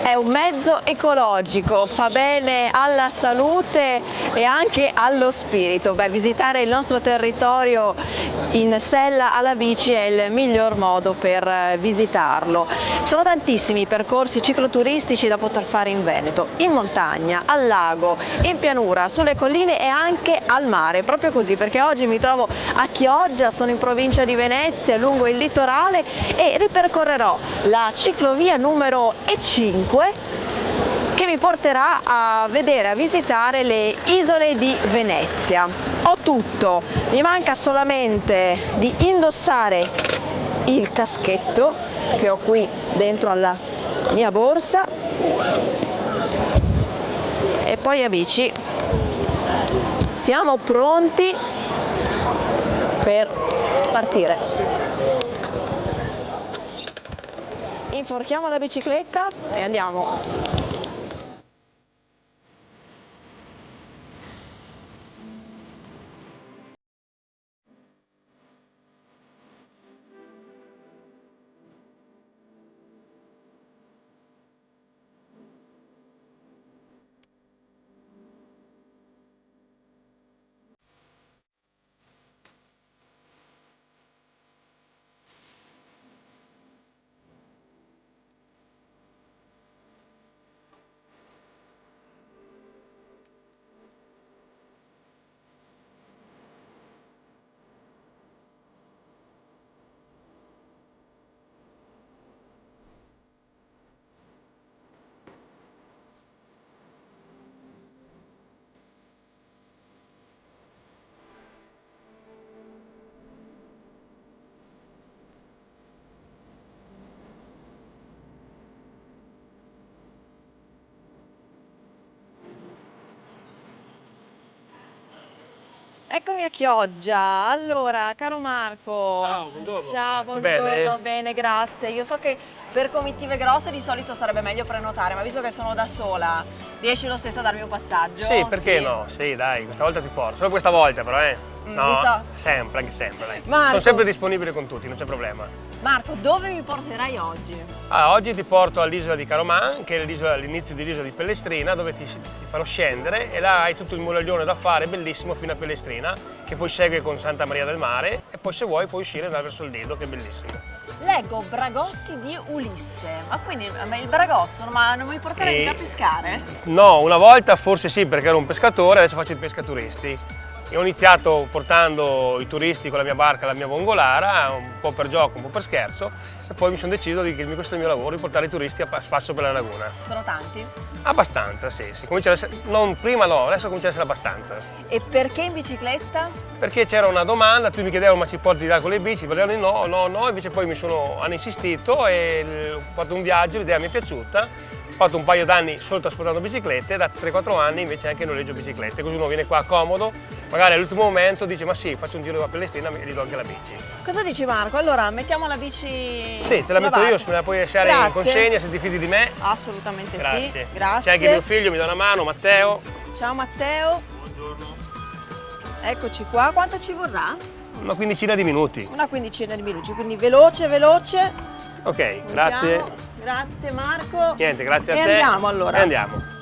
È un mezzo ecologico, fa bene alla salute e anche allo spirito. Beh, visitare il nostro territorio in sella alla bici è il miglior modo per visitarlo. Sono tantissimi i percorsi cicloturistici da poter fare in Veneto, in montagna, al lago, in pianura, sulle colline e anche al mare, proprio così, perché oggi mi trovo a Chioggia, sono in provincia di Venezia, lungo il litorale e ripercorrerò la ciclovia numero E5 che mi porterà a vedere, a visitare le isole di Venezia. Ho tutto, mi manca solamente di indossare il caschetto che ho qui dentro alla mia borsa e poi amici siamo pronti per partire. Inforchiamo la bicicletta e andiamo. Eccomi a Chioggia. Allora, caro Marco. Ciao, buongiorno. Ciao, buongiorno. Bene? Bene, grazie. Io so che per comitive grosse di solito sarebbe meglio prenotare, ma visto che sono da sola, riesci lo stesso a darmi un passaggio? Sì, perché no? Sì, dai, questa volta ti porto. Solo questa volta però, No, sempre, anche sempre, dai. Marco. Sono sempre disponibile con tutti, non c'è problema. Marco, dove mi porterai oggi? Oggi ti porto all'isola di Caroman, che è l'inizio dell'isola di Pellestrina, dove ti farò scendere e là hai tutto il muraglione da fare, bellissimo, fino a Pellestrina, che poi segue con Santa Maria del Mare e poi se vuoi puoi uscire e andare verso il Lido, che è bellissimo. Leggo Bragossi di Ulisse, ma quindi il Bragosso, ma non mi porterai mica a pescare? No, una volta forse sì, perché ero un pescatore, adesso faccio il pescaturisti. E ho iniziato portando i turisti con la mia barca, la mia vongolara, un po' per gioco, un po' per scherzo, e poi mi sono deciso che questo è il mio lavoro, di portare i turisti a spasso per la laguna. Sono tanti? Abbastanza, sì. Comincia ad essere, non prima no, adesso comincia ad essere abbastanza. E perché in bicicletta? Perché c'era una domanda, tutti mi chiedevano ma ci porti là con le bici, parlavano no, invece poi hanno insistito e ho fatto un viaggio, l'idea mi è piaciuta. Ho fatto un paio d'anni solo trasportando biciclette e da 3-4 anni invece anche noleggio biciclette, così uno viene qua comodo, magari all'ultimo momento dice ma sì, faccio un giro a Pellestrina e gli do anche la bici. Cosa dici Marco? Allora mettiamo la bici. Sì, te la metto io, me la puoi lasciare in consegna se ti fidi di me. Assolutamente Grazie. Sì, grazie. C'è anche mio figlio, mi dà una mano, Matteo. Ciao Matteo. Buongiorno. Eccoci qua, quanto ci vorrà? Una quindicina di minuti. Una quindicina di minuti, quindi veloce, veloce. Ok, grazie. Grazie Marco. Niente, grazie a te. E andiamo allora. E andiamo.